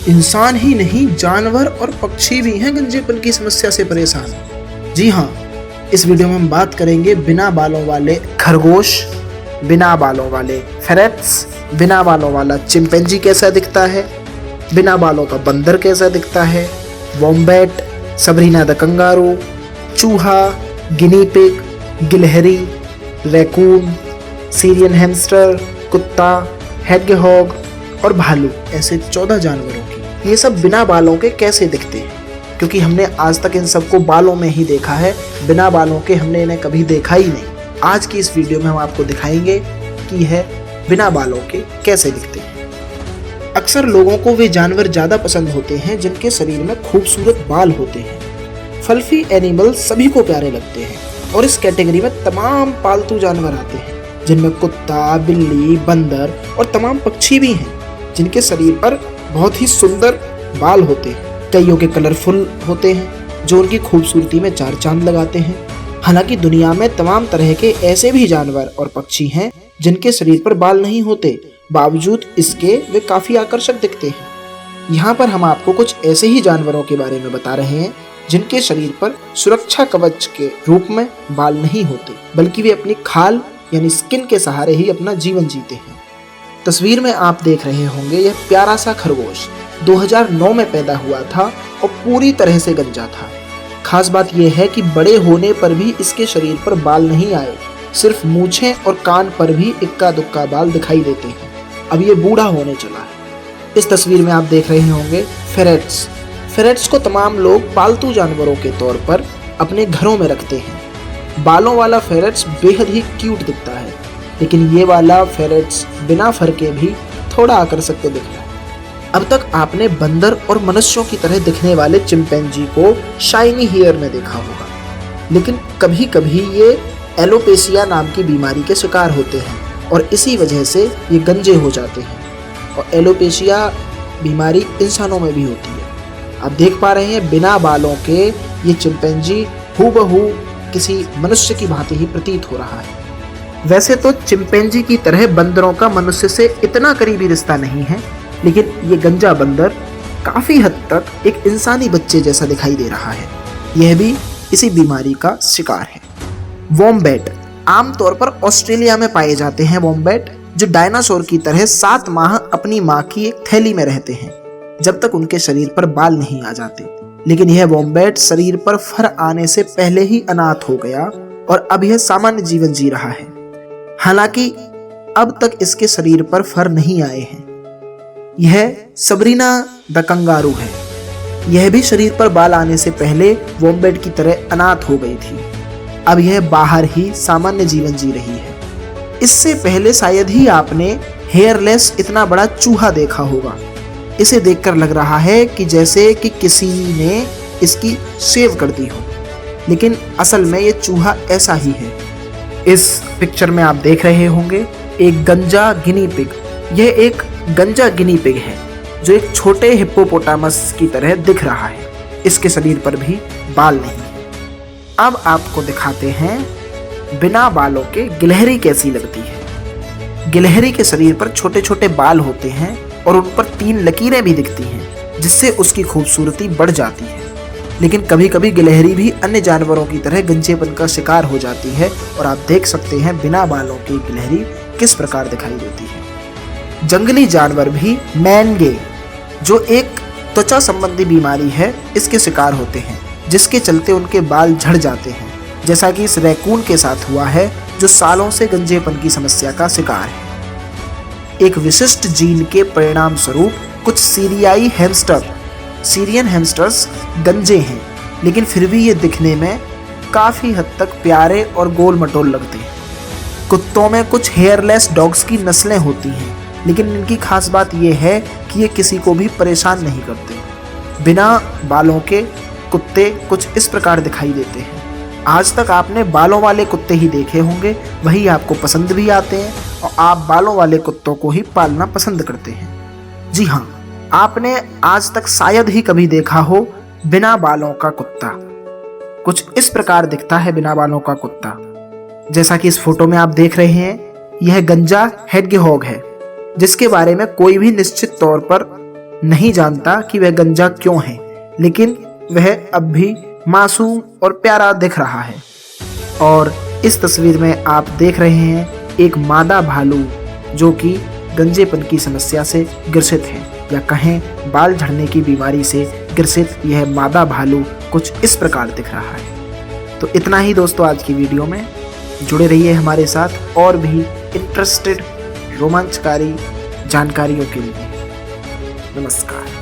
इंसान ही नहीं, जानवर और पक्षी भी हैं गंजेपन की समस्या से परेशान। जी हाँ, इस वीडियो में हम बात करेंगे बिना बालों वाले खरगोश, बिना बालों वाले फेरेट्स, बिना बालों वाला चिंपैंजी कैसा दिखता है, बिना बालों का बंदर कैसा दिखता है, वॉम्बैट, सबरीना द कंगारू, चूहा, गिनी पिग, गिलहरी, रैकून, सीरियन हैमस्टर, कुत्ता, हेडगेहॉग और भालू, ऐसे 14 जानवरों की ये सब बिना बालों के कैसे दिखते हैं, क्योंकि हमने आज तक इन सबको बालों में ही देखा है, बिना बालों के हमने इन्हें कभी देखा ही नहीं। आज की इस वीडियो में हम आपको दिखाएंगे कि यह बिना बालों के कैसे दिखते हैं। अक्सर लोगों को वे जानवर ज़्यादा पसंद होते हैं जिनके शरीर में खूबसूरत बाल होते हैं। फल्फी एनिमल सभी को प्यारे लगते हैं और इस कैटेगरी में तमाम पालतू जानवर आते हैं जिनमें कुत्ता, बिल्ली, बंदर और तमाम पक्षी भी हैं जिनके शरीर पर बहुत ही सुंदर बाल होते हैं। कईयों के कलरफुल होते हैं जो उनकी खूबसूरती में चार चांद लगाते हैं। हालांकि दुनिया में तमाम तरह के ऐसे भी जानवर और पक्षी हैं जिनके शरीर पर बाल नहीं होते, बावजूद इसके वे काफ़ी आकर्षक दिखते हैं। यहाँ पर हम आपको कुछ ऐसे ही जानवरों के बारे में बता रहे हैं जिनके शरीर पर सुरक्षा कवच के रूप में बाल नहीं होते, बल्कि वे अपनी खाल यानी स्किन के सहारे ही अपना जीवन जीते हैं। तस्वीर में आप देख रहे होंगे यह प्यारा सा खरगोश 2009 में पैदा हुआ था और पूरी तरह से गंजा था। खास बात यह है कि बड़े होने पर भी इसके शरीर पर बाल नहीं आए, सिर्फ मूछें और कान पर भी इक्का दुक्का बाल दिखाई देते हैं। अब ये बूढ़ा होने चला है। इस तस्वीर में आप देख रहे होंगे फेरेट्स। फेरेट्स को तमाम लोग पालतू जानवरों के तौर पर अपने घरों में रखते हैं। बालों वाला फेरेट्स बेहद ही क्यूट दिखता है, लेकिन ये वाला फेरेट्स बिना फर के भी थोड़ा आकर्षक तो दिख रहा है। अब तक आपने बंदर और मनुष्यों की तरह दिखने वाले चिंपैंजी को शाइनी हेयर में देखा होगा, लेकिन कभी कभी ये एलोपेशिया नाम की बीमारी के शिकार होते हैं और इसी वजह से ये गंजे हो जाते हैं। और एलोपेशिया बीमारी इंसानों में भी होती है। आप देख पा रहे हैं बिना बालों के ये चिंपैंजी हूबहू किसी मनुष्य की भांति ही प्रतीत हो रहा है। वैसे तो चिंपैंजी की तरह बंदरों का मनुष्य से इतना करीबी रिश्ता नहीं है, लेकिन ये गंजा बंदर काफ़ी हद तक एक इंसानी बच्चे जैसा दिखाई दे रहा है। यह भी इसी बीमारी का शिकार है। वॉम्बैट आमतौर पर ऑस्ट्रेलिया में पाए जाते हैं। वॉम्बैट जो डायनासोर की तरह 7 माह अपनी माँ की एक थैली में रहते हैं जब तक उनके शरीर पर बाल नहीं आ जाते, लेकिन यह वॉम्बैट शरीर पर फर आने से पहले ही अनाथ हो गया और अब यह सामान्य जीवन जी रहा है। हालांकि अब तक इसके शरीर पर फर नहीं आए हैं। यह सबरीना द कंगारू है। यह भी शरीर पर बाल आने से पहले वॉम्बैट की तरह अनाथ हो गई थी। अब यह बाहर ही सामान्य जीवन जी रही है। इससे पहले शायद ही आपने हेयरलेस इतना बड़ा चूहा देखा होगा। इसे देखकर लग रहा है कि जैसे कि किसी ने इसकी शेव कर दी हो, लेकिन असल में ये चूहा ऐसा ही है। इस पिक्चर में आप देख रहे होंगे एक गंजा गिनी पिग। यह एक गंजा गिनी पिग है जो एक छोटे हिप्पोपोटामस की तरह दिख रहा है। इसके शरीर पर भी बाल नहीं है। अब आपको दिखाते हैं बिना बालों के गिलहरी कैसी लगती है। गिलहरी के शरीर पर छोटे छोटे बाल होते हैं और उन पर 3 लकीरें भी दिखती हैं, जिससे उसकी खूबसूरती बढ़ जाती है। लेकिन कभी कभी गिलहरी भी अन्य जानवरों की तरह गंजेपन का शिकार हो जाती है और आप देख सकते हैं बिना बालों की गिलहरी किस प्रकार दिखाई देती है। जंगली जानवर भी मैनगे, जो एक त्वचा संबंधी बीमारी है, इसके शिकार होते हैं, जिसके चलते उनके बाल झड़ जाते हैं, जैसा कि इस रैकून के साथ हुआ है जो सालों से गंजेपन की समस्या का शिकार है। एक विशिष्ट जीन के परिणाम स्वरूप कुछ सीरियन हैमस्टर्स गंजे हैं, लेकिन फिर भी ये दिखने में काफ़ी हद तक प्यारे और गोल मटोल लगते हैं। कुत्तों में कुछ हेयरलेस डॉग्स की नस्लें होती हैं, लेकिन इनकी खास बात यह है कि ये किसी को भी परेशान नहीं करते। बिना बालों के कुत्ते कुछ इस प्रकार दिखाई देते हैं। आज तक आपने बालों वाले कुत्ते ही देखे होंगे, वही आपको पसंद भी आते हैं और आप बालों वाले कुत्तों को ही पालना पसंद करते हैं। जी हाँ, आपने आज तक शायद ही कभी देखा हो बिना बालों का कुत्ता। कुछ इस प्रकार दिखता है बिना बालों का कुत्ता। जैसा कि इस फोटो में आप देख रहे हैं, यह गंजा हेडगेहॉग है, जिसके बारे में कोई भी निश्चित तौर पर नहीं जानता कि वह गंजा क्यों है, लेकिन वह अब भी मासूम और प्यारा दिख रहा है। और इस तस्वीर में आप देख रहे हैं एक मादा भालू जो कि गंजेपन की समस्या से ग्रसित है, या कहें बाल झड़ने की बीमारी से ग्रसित यह मादा भालू कुछ इस प्रकार दिख रहा है। तो इतना ही दोस्तों आज की वीडियो में। जुड़े रहिए हमारे साथ और भी इंटरेस्टेड रोमांचकारी जानकारियों के लिए। नमस्कार।